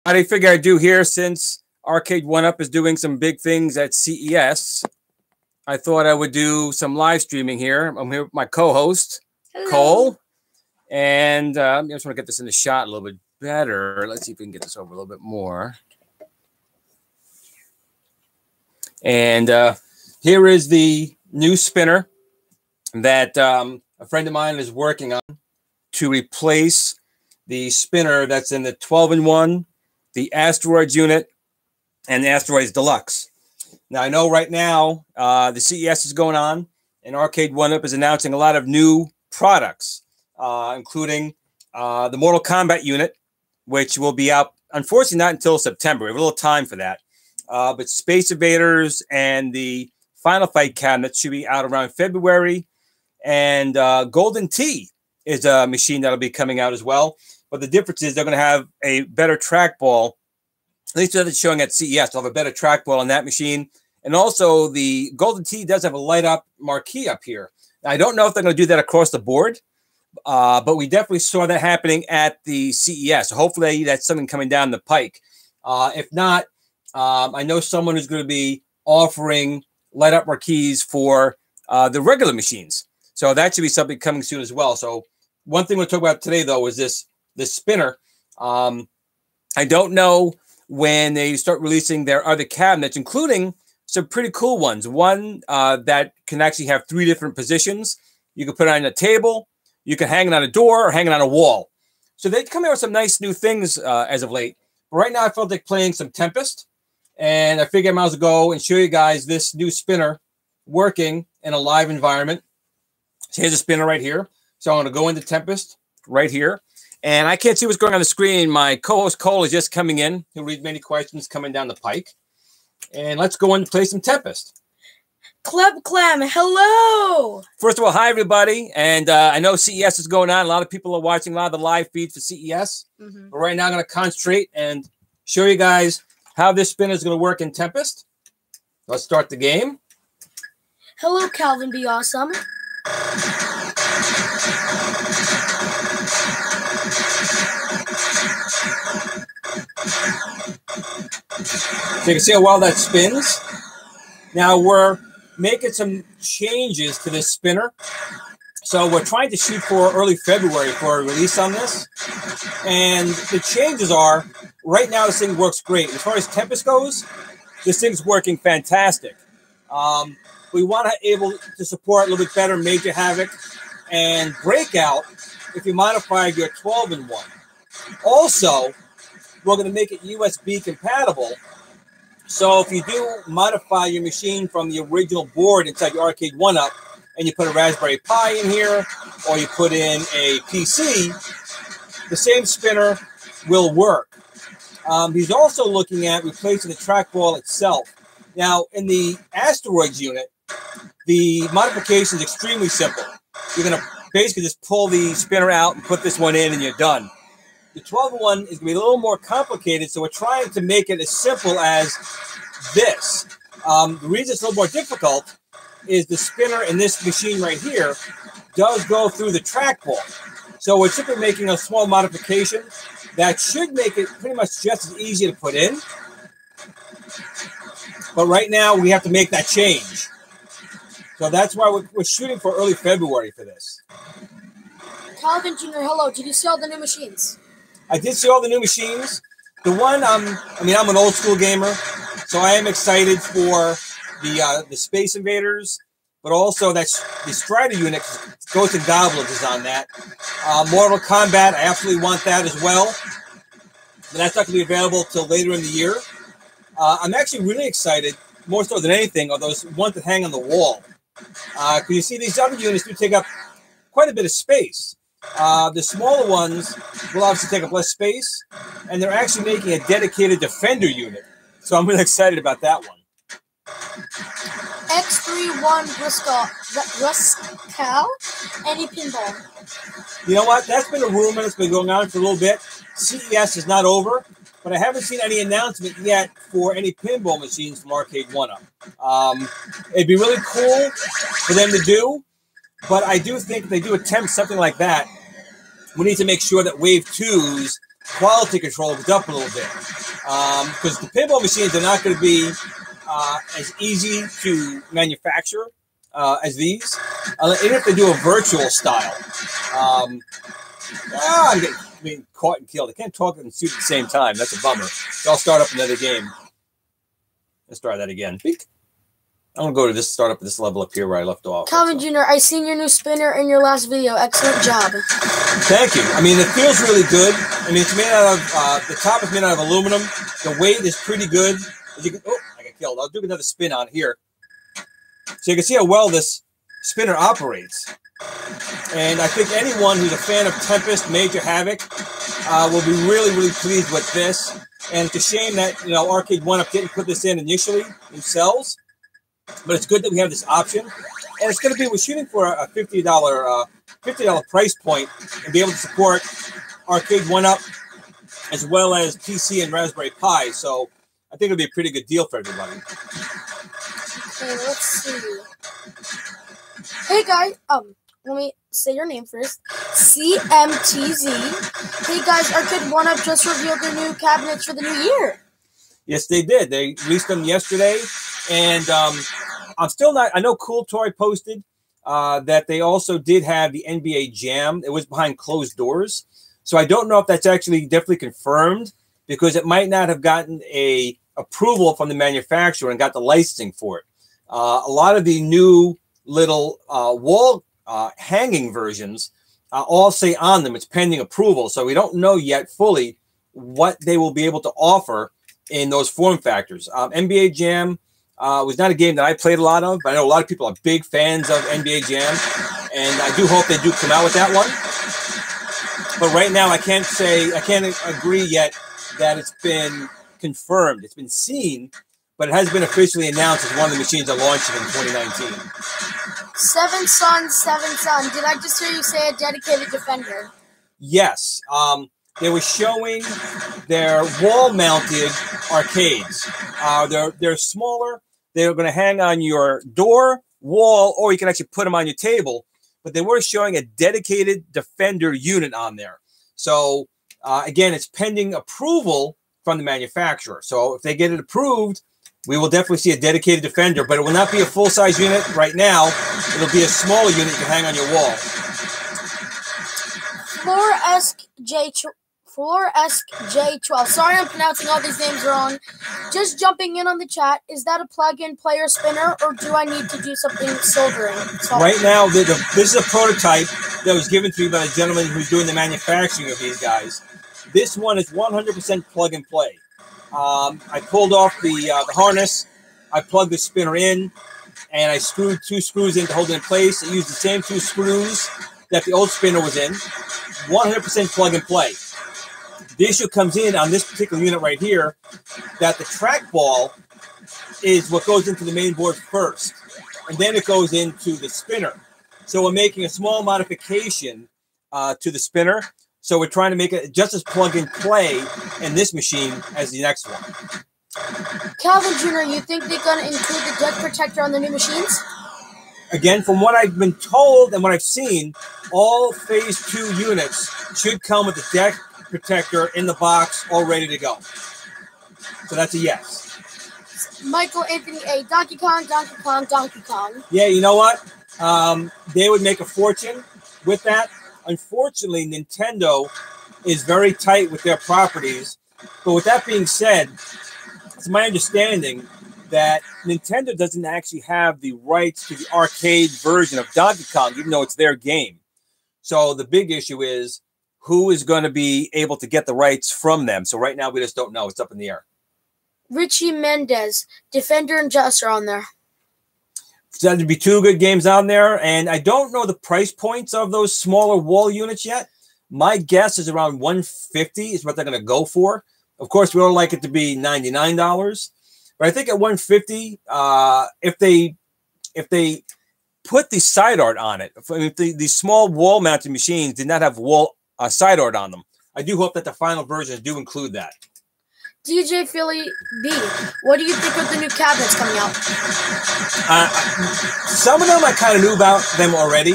I figure I'd do here, since Arcade1UP is doing some big things at CES. I thought I would do some live streaming here. I'm here with my co-host, Cole. And I just want to get this in the shot a little bit better. Let's see if we can get this over a little bit more. And here is the new spinner that a friend of mine is working on to replace the spinner that's in the 12-in-1, the Asteroids unit, and the Asteroids Deluxe. Now, I know right now the CES is going on, and Arcade1UP is announcing a lot of new products, including the Mortal Kombat unit, which will be out, unfortunately, not until September. We have a little time for that. But Space Invaders and the Final Fight cabinet should be out around February. And Golden Tee is a machine that'll be coming out as well. But the difference is they're going to have a better trackball. At least they're showing at CES. They'll have a better trackball on that machine. And also, the Golden Tee does have a light-up marquee up here. Now, I don't know if they're going to do that across the board, but we definitely saw that happening at the CES. So hopefully, that's something coming down the pike. If not, I know someone who's going to be offering light-up marquees for the regular machines. So that should be something coming soon as well. So one thing we'll talk about today, though, is this spinner. I don't know when they start releasing their other cabinets, including some pretty cool ones. One that can actually have 3 different positions. You can put it on a table, you can hang it on a door, or hang it on a wall. So they come out with some nice new things as of late. But right now, I felt like playing some Tempest, and I figured I might as well go and show you guys this new spinner working in a live environment. So here's a spinner right here. So I'm going to go into Tempest right here. And I can't see what's going on the screen. My co-host Cole is just coming in. He'll read many questions coming down the pike. And let's go in and play some Tempest. Club Clam, hello! First of all, hi, everybody. And I know CES is going on. A lot of people are watching a lot of the live feeds for CES. But right now, I'm going to concentrate and show you guys how this spinner is going to work in Tempest. Let's start the game. Hello, Calvin Be Awesome. So you can see how well that spins. Now we're making some changes to this spinner. So we're trying to shoot for early February for a release on this. And the changes are, right now this thing works great. As far as Tempest goes, this thing's working fantastic. We want to be able to support a little bit better Major Havoc and Breakout if you modify your 12-in-1. Also, we're going to make it USB compatible. So if you do modify your machine from the original board inside your Arcade1UP, and you put a Raspberry Pi in here, or you put in a PC, the same spinner will work. He's also looking at replacing the trackball itself. Now, in the Asteroids unit, the modification is extremely simple. You're going to basically just pull the spinner out and put this one in, and you're done. The 12-in-1 is going to be a little more complicated, so we're trying to make it as simple as this. The reason it's a little more difficult is the spinner in this machine right here does go through the trackball. So we're simply making a small modification that should make it pretty much just as easy to put in. But right now, we have to make that change. So that's why we're shooting for early February for this. Calvin Jr., hello. Did you see all the new machines? I did see all the new machines. The one, I'm an old school gamer, so I am excited for the Space Invaders, but also that's the Strider unit. Ghost and Goblins is on that. Mortal Kombat, I absolutely want that as well. But that's not going to be available till later in the year. I'm actually really excited, more so than anything, are those ones that hang on the wall. Because you see, these other units do take up quite a bit of space. The smaller ones will obviously take up less space, and they're actually making a dedicated Defender unit. So I'm really excited about that one. X31 Bruscal, any pinball? You know what? That's been a rumor that's been going on for a little bit. CES is not over, but I haven't seen any announcement yet for any pinball machines from Arcade1UP. It'd be really cool for them to do, but I do think if they do attempt something like that, we need to make sure that Wave 2's quality control goes up a little bit. Because the pinball machines are not going to be as easy to manufacture as these, even if they do a virtual style. I'm getting caught and killed. I can't talk and shoot at the same time. That's a bummer. So I'll start up another game. Let's try that again. I'm going to go to this, start up at this level up here where I left off. Calvin Jr., I seen your new spinner in your last video. Excellent job. Thank you. I mean, it feels really good. I mean, it's made out of, the top is made out of aluminum. The weight is pretty good. As you can, oh, I got killed. I'll do another spin on here. So you can see how well this spinner operates. And I think anyone who's a fan of Tempest, Major Havoc, will be really, really pleased with this. And it's a shame that, you know, Arcade1UP didn't put this in initially themselves. But it's good that we have this option. And it's going to be, we're shooting for a $50 price point and be able to support Arcade1UP as well as PC and Raspberry Pi. So I think it'll be a pretty good deal for everybody. Okay, let's see. Hey guys, let me say your name first. CMTZ. Hey guys, Arcade1UP just revealed their new cabinets for the new year. Yes, they did. They released them yesterday. And I'm still not, I know Cool Toy posted that they also did have the NBA Jam. It was behind closed doors. So I don't know if that's actually definitely confirmed because it might not have gotten a approval from the manufacturer and got the licensing for it. A lot of the new little wall hanging versions all say on them it's pending approval. So we don't know yet fully what they will be able to offer in those form factors. NBA Jam was not a game that I played a lot of, but I know a lot of people are big fans of NBA Jam, and I do hope they do come out with that one. But right now, I can't agree yet that it's been confirmed. It's been seen, but it has been officially announced as one of the machines are launching in 2019. Seven Son. Did I just hear you say a dedicated defender? Yes. They were showing their wall-mounted arcades. They're smaller. They're going to hang on your door, wall, or you can actually put them on your table. But they were showing a dedicated defender unit on there. So, again, it's pending approval from the manufacturer. So if they get it approved, we will definitely see a dedicated defender. But it will not be a full-size unit right now. It'll be a smaller unit you can hang on your wall. Floresque J12. Sorry I'm pronouncing all these names wrong. Just jumping in on the chat. Is that a plug-in player spinner, or do I need to do something soldering? Right now, this is a prototype that was given to me by the gentleman who's doing the manufacturing of these guys. This one is 100% plug-and-play. I pulled off the harness. I plugged the spinner in, and I screwed 2 screws in to hold it in place. I used the same 2 screws that the old spinner was in. 100% plug-and-play. The issue comes in on this particular unit right here that the trackball is what goes into the main board first, and then it goes into the spinner. So we're making a small modification to the spinner. So we're trying to make it just as plug-and-play in this machine as the next one. Calvin Jr., you think they're going to include the deck protector on the new machines? Again, from what I've been told and what I've seen, all Phase 2 units should come with the deck protector in the box all ready to go. So that's a yes. Michael Anthony A. Donkey Kong. Yeah, you know what? They would make a fortune with that. Unfortunately, Nintendo is very tight with their properties. But with that being said, it's my understanding that Nintendo doesn't actually have the rights to the arcade version of Donkey Kong, even though it's their game. So the big issue is who is going to be able to get the rights from them. So right now, we just don't know. It's up in the air. Richie Mendez, Defender and Just are on there. So that'd be 2 good games on there. And I don't know the price points of those smaller wall units yet. My guess is around $150 is what they're going to go for. Of course, we would like it to be $99. But I think at $150, if they put the side art on it, if the small wall-mounted machines did not have wall side art on them, I do hope that the final versions do include that. DJ Philly B, what do you think of the new cabinets coming out? Some of them I kind of knew about them already.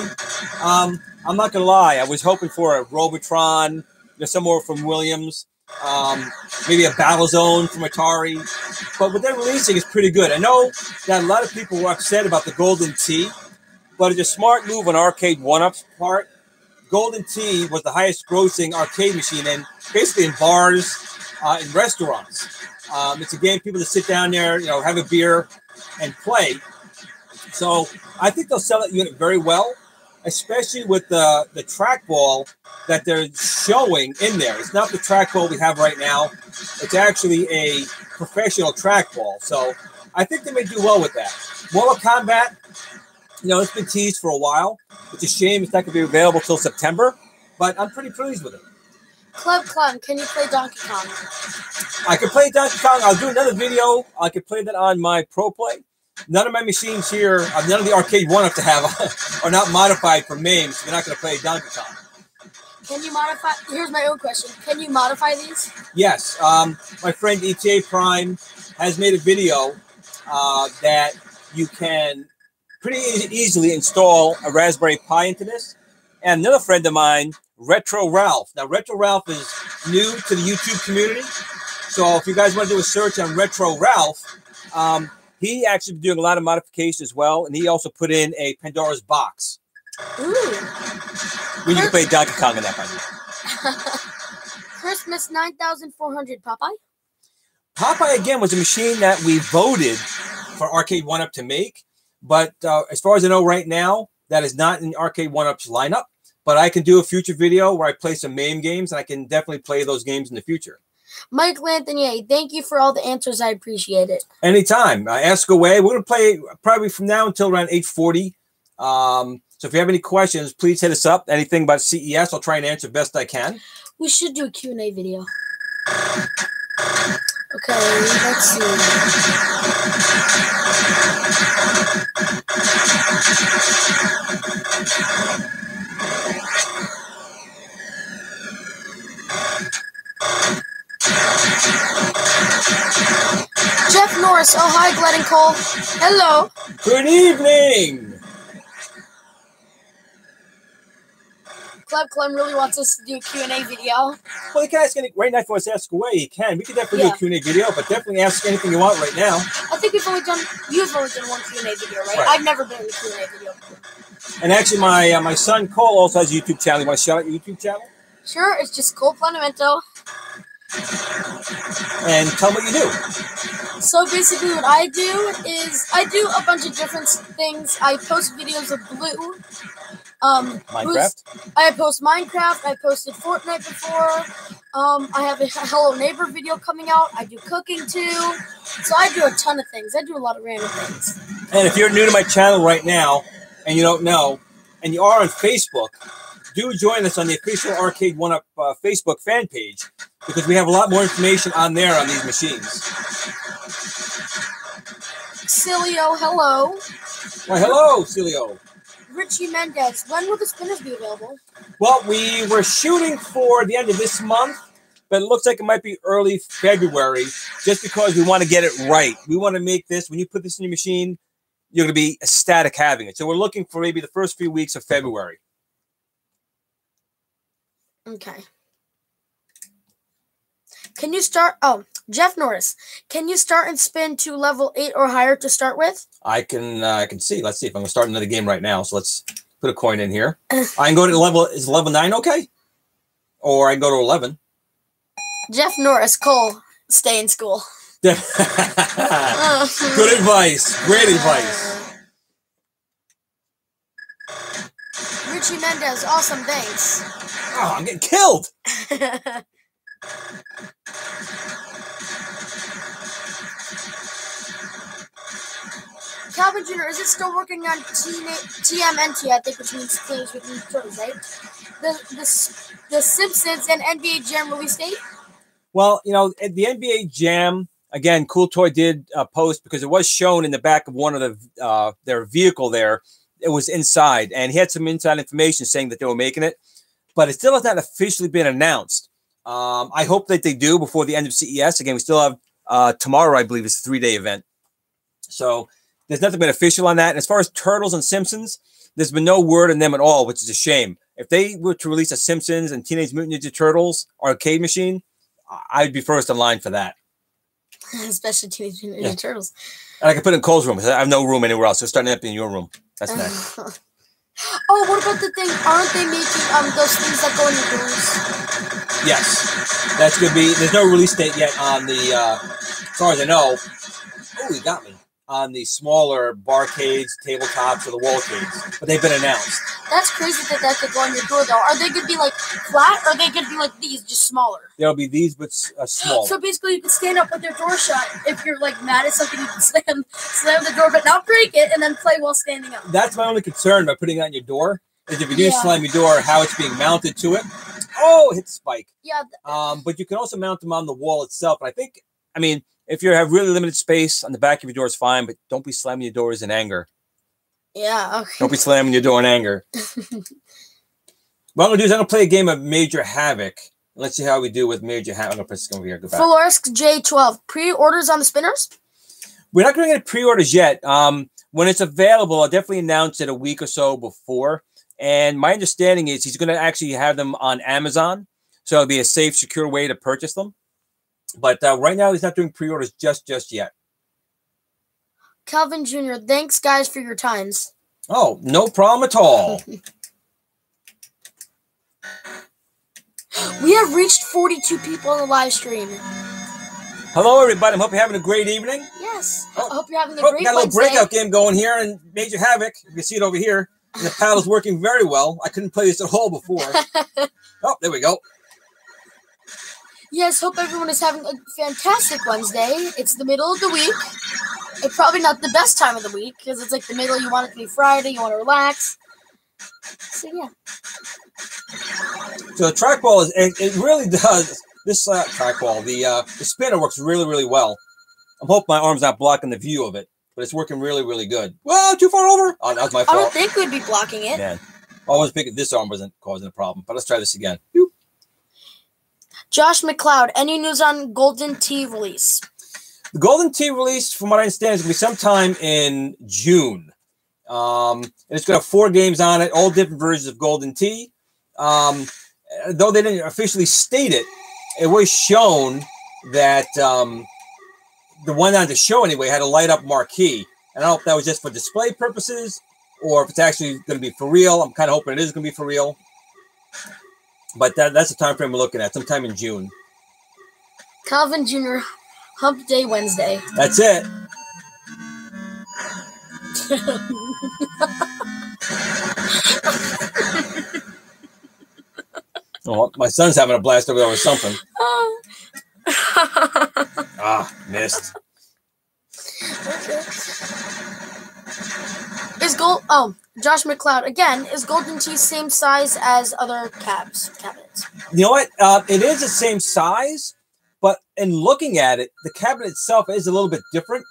I'm not gonna lie, I was hoping for a Robotron, some more from Williams, maybe a Battlezone from Atari, but what they're releasing is pretty good. I know that a lot of people were upset about the Golden Tee, but it's a smart move on Arcade1UP's part. Golden Tee was the highest grossing arcade machine, and basically in bars, in restaurants. It's a game people just sit down there, have a beer and play. So I think they'll sell that unit very well, especially with the trackball that they're showing in there. It's not the trackball we have right now. It's actually a professional trackball. So I think they may do well with that. Mortal Kombat, it's been teased for a while. It's a shame it's not going to be available till September, but I'm pretty pleased with it. Club Clown, can you play Donkey Kong? I can play Donkey Kong. I'll do another video. I can play that on my Pro Play. None of my machines here, none of the Arcade1UP to have are not modified for MAME, so they're not going to play Donkey Kong. Can you modify? Here's my own question. Can you modify these? Yes. My friend ETA Prime has made a video that you can pretty easily install a Raspberry Pi into this. And another friend of mine, Retro Ralph. Now, Retro Ralph is new to the YouTube community. So if you guys want to do a search on Retro Ralph, he actually been doing a lot of modifications as well. And he also put in a Pandora's box. Ooh. We can play Donkey Kong in that, by the way. Christmas 9400 Popeye? Popeye, again, was a machine that we voted for Arcade1UP to make. But as far as I know right now, that is not in Arcade1UP's lineup. But I can do a future video where I play some MAME games, and I can definitely play those games in the future. Michael Anthony, thank you for all the answers. I appreciate it. Anytime. Ask away. We're going to play probably from now until around 8:40. So if you have any questions, please hit us up. Anything about CES, I'll try and answer best I can. We should do a Q&A video. Okay, let's see. Jeff Norris. Oh, hi, Glenn and Cole. Hello. Good evening. Club Clem really wants us to do a Q&A video. Well, you can ask any, right now if you want to ask away, you can. We can definitely do a Q&A video, but definitely ask anything you want right now. I think you've only done one Q&A video, right? I've never done a Q&A video before. And actually, my son Cole also has a YouTube channel. You want to shout out your YouTube channel? Sure, it's just Cole Planamento. And tell them what you do. So basically what I do is I do a bunch of different things. I post videos of Blue. Minecraft? I post Minecraft. I posted Fortnite before. I have a Hello Neighbor video coming out. I do cooking too. So I do a ton of things. I do a lot of random things. And if you're new to my channel right now and you don't know, and you are on Facebook, do join us on the official Arcade1UP Facebook fan page, because we have a lot more information on there on these machines. Cilio, hello. Why, hello, Cilio. Richie Mendez, when will the spinners be available? Well, we were shooting for the end of this month, but it looks like it might be early February, just because we want to get it right. We want to make this, when you put this in your machine, you're going to be ecstatic having it. So we're looking for maybe the first few weeks of February. Okay. Can you start? Oh, Jeff Norris. Can you start and spin to level 8 or higher to start with? I can see. Let's see if I'm going to start another game right now. So let's put a coin in here. I can go to level. Is level 9 okay? Or I can go to 11. Jeff Norris. Cole, stay in school. Good advice. Great advice. Richie Mendez. Awesome. Thanks. Oh, I'm getting killed. Calvin Jr., is it still working on TMNT, I think, which means Teenage Mutant Ninja Turtles, right? The Simpsons and NBA Jam release date? Well, at the NBA Jam, again, Cool Toy did post, because it was shown in the back of one of their vehicle there. It was inside, and he had some inside information saying that they were making it, but it still has not officially been announced. I hope that they do before the end of CES. Again, we still have tomorrow, I believe, is a 3-day event. So there's nothing been official on that. And as far as Turtles and Simpsons, there's been no word on them at all, which is a shame. If they were to release a Simpsons and Teenage Mutant Ninja Turtles arcade machine, I'd be first in line for that. Especially Teenage Mutant Ninja Turtles. And I can put it in Cole's room because I have no room anywhere else. So it's starting to empty in your room. That's nice. Oh, what about the thing? Aren't they making those things that go in your doors? Yes. That's going to be... There's no release date yet on the... as far as I know... Oh, you got me. On the smaller barcades, tabletops, or the wallcades. But they've been announced. That's crazy that could go on your door, though. Are they going to be, like, flat, or are they going to be like these, just smaller? They'll be these, but smaller. So basically, you can stand up with your door shut. If you're, like, mad at something, you can slam the door, but not break it, and then play while standing up. That's my only concern by putting it on your door, is if you do slam your door, how it's being mounted to it. Oh, hit the spike. Yeah. But you can also mount them on the wall itself. And I mean, if you have really limited space on the back of your door, it's fine, but don't be slamming your doors in anger. Yeah, okay. Don't be slamming your door in anger. What I'm going to do is I'm going to play a game of Major Havoc. Let's see how we do with Major Havoc. I'm going to put this over here. Go back. Fullorsk J12. Pre-orders on the spinners? We're not going to get pre-orders yet. When it's available, I'll definitely announce it a week or so before. And my understanding is he's going to actually have them on Amazon. So it'll be a safe, secure way to purchase them. But right now, he's not doing pre-orders just yet. Calvin Jr., thanks, guys, for your times. Oh, no problem at all. We have reached 42 people on the live stream. Hello, everybody. I hope you're having a great evening. Yes. I hope you're having a great got a little Wednesday. breakout game going here in Major Havoc. You can see it over here. And the paddle's working very well. I couldn't play this at all before. Oh, there we go. Yes, hope everyone is having a fantastic Wednesday. It's the middle of the week. It's probably not the best time of the week because it's like the middle. You want it to be Friday. You want to relax. So, yeah. So the trackball it really does. This trackball, the spinner works really, really well. I'm hoping my arm's not blocking the view of it, but it's working really, really good. Whoa, too far over. Oh, that was my fault. I don't think we'd be blocking it. Man, I was thinking this arm wasn't causing a problem, but let's try this again. Boop. Josh McLeod, any news on Golden Tee release? The Golden Tee release, from what I understand, is going to be sometime in June. And it's going to have 4 games on it, all different versions of Golden Tee. Though they didn't officially state it, it was shown that the one on the show anyway had a light-up marquee. And I don't know if that was just for display purposes or if it's actually going to be for real. I'm kind of hoping it is going to be for real. But that's the time frame we're looking at, sometime in June. Calvin Jr., Hump Day Wednesday. That's it. Oh, my son's having a blast over there with something. Missed. Okay. Josh McLeod again. Is Golden Tee same size as other cabinets? You know what? It is the same size, but in looking at it, the cabinet itself is a little bit different.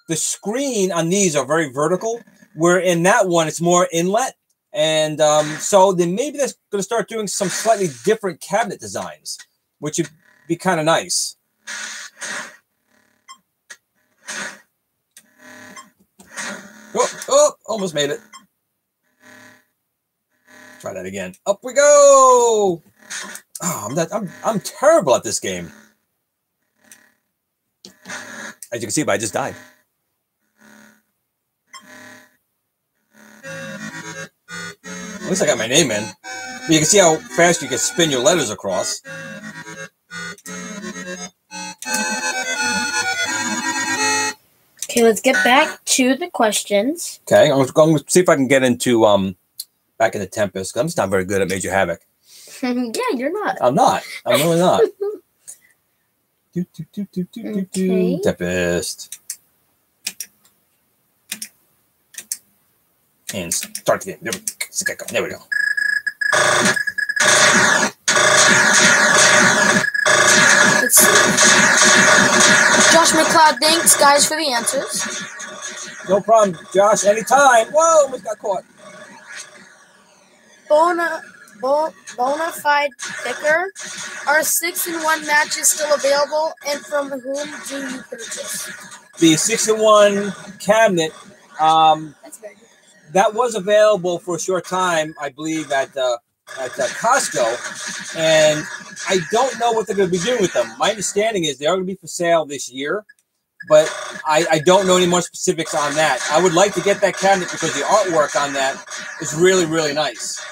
The screen on these are very vertical, where in that one it's more inlet, and so then maybe that's going to start doing some slightly different cabinet designs, which would be kind of nice. Oh, almost made it. Try that again. Up we go. Oh, I'm terrible at this game. As you can see, but I just died. At least I got my name in. But you can see how fast you can spin your letters across. Okay, let's get back to the questions. Okay, I'm going to see if I can get into back into Tempest, because I'm just not very good at Major Havoc. Yeah, you're not. I'm not. I'm really not. Okay. Tempest. And start the game. There we go. Let's see. Josh McLeod, thanks, guys, for the answers. No problem, Josh. Anytime. Whoa, almost got caught. Bona fide picker. Are 6-in-1 matches still available, and from whom do you purchase? The 6-in-1 cabinet. That's very good. that was available for a short time, I believe, at Costco, and I don't know what they're going to be doing with them. My understanding is they are going to be for sale this year, but I don't know any more specifics on that. I would like to get that cabinet because the artwork on that is really, really nice.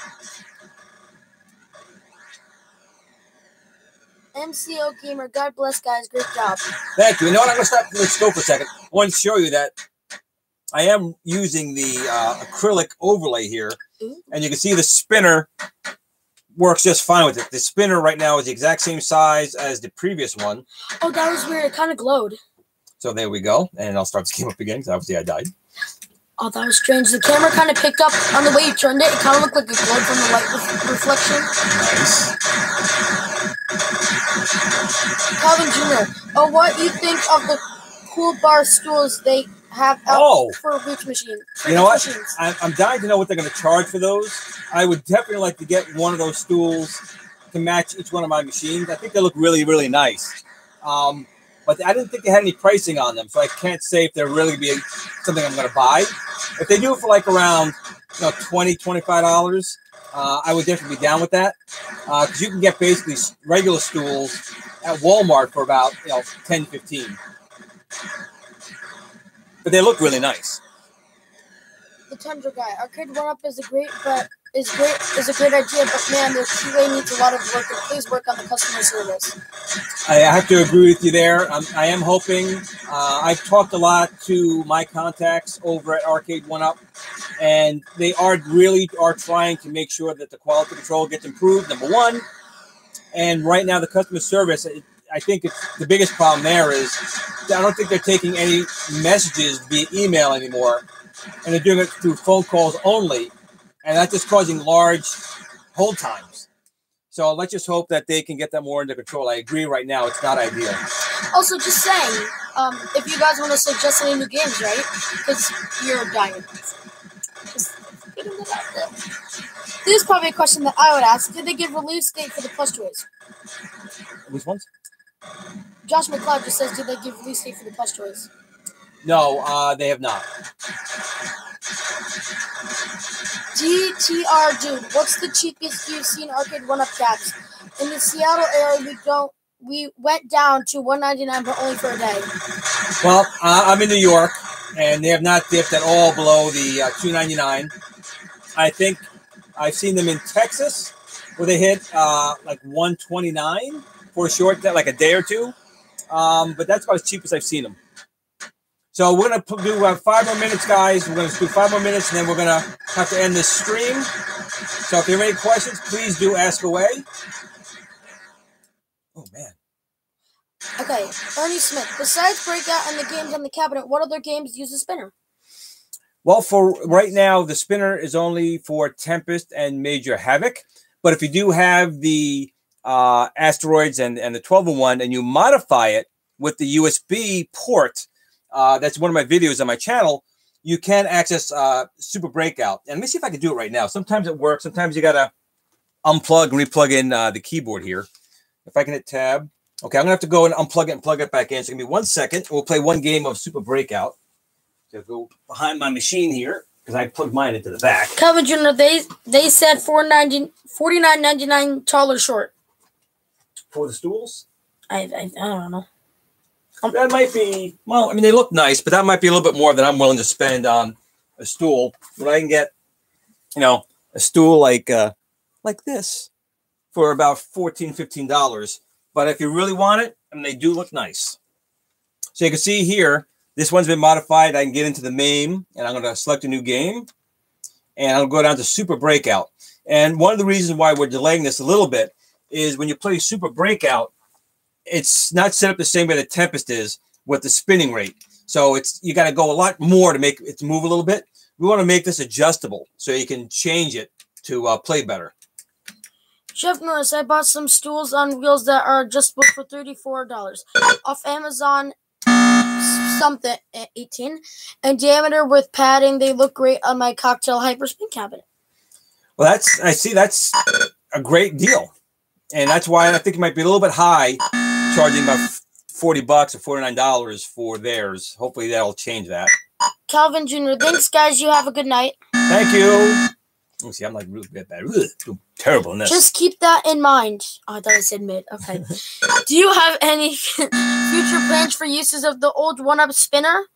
MCO Gamer, God bless, guys. Great job. Thank you. You know what? I'm going to stop. Let's go for a second. I want to show you that I am using the acrylic overlay here, and you can see the spinner works just fine with it. The spinner right now is the exact same size as the previous one. Oh, that was weird. It kind of glowed. So there we go. And I'll start this game up again because obviously I died. Oh, that was strange. The camera kind of picked up on the way you turned it. It kind of looked like it glowed from the light reflection. Nice. Calvin Jr., what do you think of the cool bar stools they have out for reach machines? You know what? I'm dying to know what they're going to charge for those. I would definitely like to get one of those stools to match each one of my machines. I think they look really, really nice. But I didn't think they had any pricing on them, so I can't say if they're really going to be something I'm going to buy. If they do it for like around $20, $25, I would definitely be down with that. Because you can get basically regular stools at Walmart for about $10, $15. But they look really nice. The Tundra guy, Arcade1UP is a great idea, but man, the QA needs a lot of work. And please work on the customer service. I have to agree with you there. I am hoping. I've talked a lot to my contacts over at Arcade1UP, and they really are trying to make sure that the quality control gets improved. Number one, and right now the customer service, I think the biggest problem there is I don't think they're taking any messages via email anymore, and they're doing it through phone calls only, and that's just causing large hold times. So let's just hope that they can get that more under control. I agree right now it's not ideal. Also, just saying, if you guys want to suggest any new games, right? Because you're dying. This is probably a question that I would ask. Did they give release date for the plush toys? Which ones? Josh McLeod just says, did they give release date for the plush toys? No, they have not. GTR dude, what's the cheapest you've seen Arcade1UP caps? In the Seattle area, we went down to $199, but only for a day. Well, I'm in New York, and they have not dipped at all below the $299. I think I've seen them in Texas, where they hit like $129 for a short, like a day or two. But that's about as cheap as I've seen them. So we're going to do 5 more minutes, guys. We're going to do 5 more minutes, and then we're going to have to end this stream. So if you have any questions, please do ask away. Oh, man. Okay, Ernie Smith. Besides Breakout and the games on the cabinet, what other games use a spinner? Well, for right now, the spinner is only for Tempest and Major Havoc. But if you do have the Asteroids and the 12-in-1, and you modify it with the USB port, that's one of my videos on my channel, you can access Super Breakout. And let me see if I can do it right now. Sometimes it works. Sometimes you got to unplug and replug in the keyboard here. If I can hit tab. Okay, I'm going to have to go and unplug it and plug it back in. So give me 1 second. We'll play one game of Super Breakout. So I'll go behind my machine here because I plugged mine into the back. Calvin Jr., they said $49.99 tall or short. For the stools? I don't know. That might be, well, I mean, they look nice, but that might be a little bit more than I'm willing to spend on a stool. But I can get, a stool like this for about $14, $15. But if you really want it, I mean, they do look nice. So you can see here, this one's been modified. I can get into the MAME, and I'm going to select a new game. And I'll go down to Super Breakout. And one of the reasons why we're delaying this a little bit is when you play Super Breakout, it's not set up the same way the Tempest is with the spinning rate. So you got to go a lot more to make it move a little bit. We want to make this adjustable so you can change it to play better. Chef Norris, I bought some stools on wheels that are adjustable for $34 off Amazon. Something 18 in diameter with padding. They look great on my cocktail hyperspin cabinet. Well, that's a great deal, and that's why I think it might be a little bit high, charging about $40 or $49 for theirs. Hopefully that'll change that. Calvin Jr., thanks guys. You have a good night. Thank you. Oh, see, I'm like really bad. Terrible in this. Just keep that in mind. Oh, I thought I said mid. Okay. Do you have any future plans for uses of the old 1UP spinner?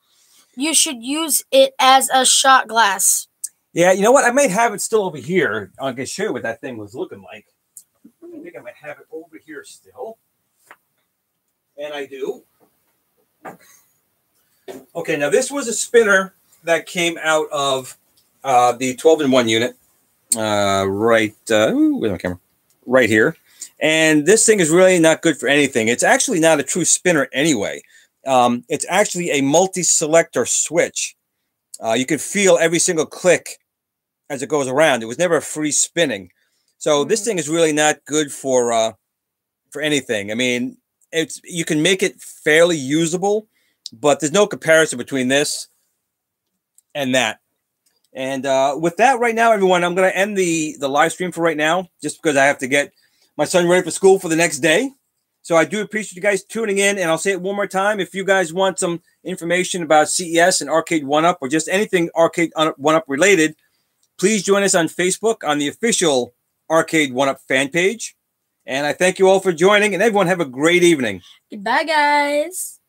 You should use it as a shot glass. Yeah, you know what? I might have it still over here. I can show you what that thing was looking like. I think I might have it over here still. And I do. Okay, now this was a spinner that came out of the 12-in-1 unit. Where's my camera? Right here. And this thing is really not good for anything. It's actually not a true spinner anyway. It's actually a multi-selector switch. You can feel every single click as it goes around. It was never a free spinning. So this thing is really not good for anything. I mean, you can make it fairly usable, but there's no comparison between this and that. And with that right now, everyone, I'm going to end the live stream for right now, just because I have to get my son ready for school for the next day. So I do appreciate you guys tuning in, and I'll say it one more time. If you guys want some information about CES and Arcade1UP or just anything Arcade1UP related, please join us on Facebook on the official Arcade1UP fan page. And I thank you all for joining, and everyone have a great evening. Goodbye, guys.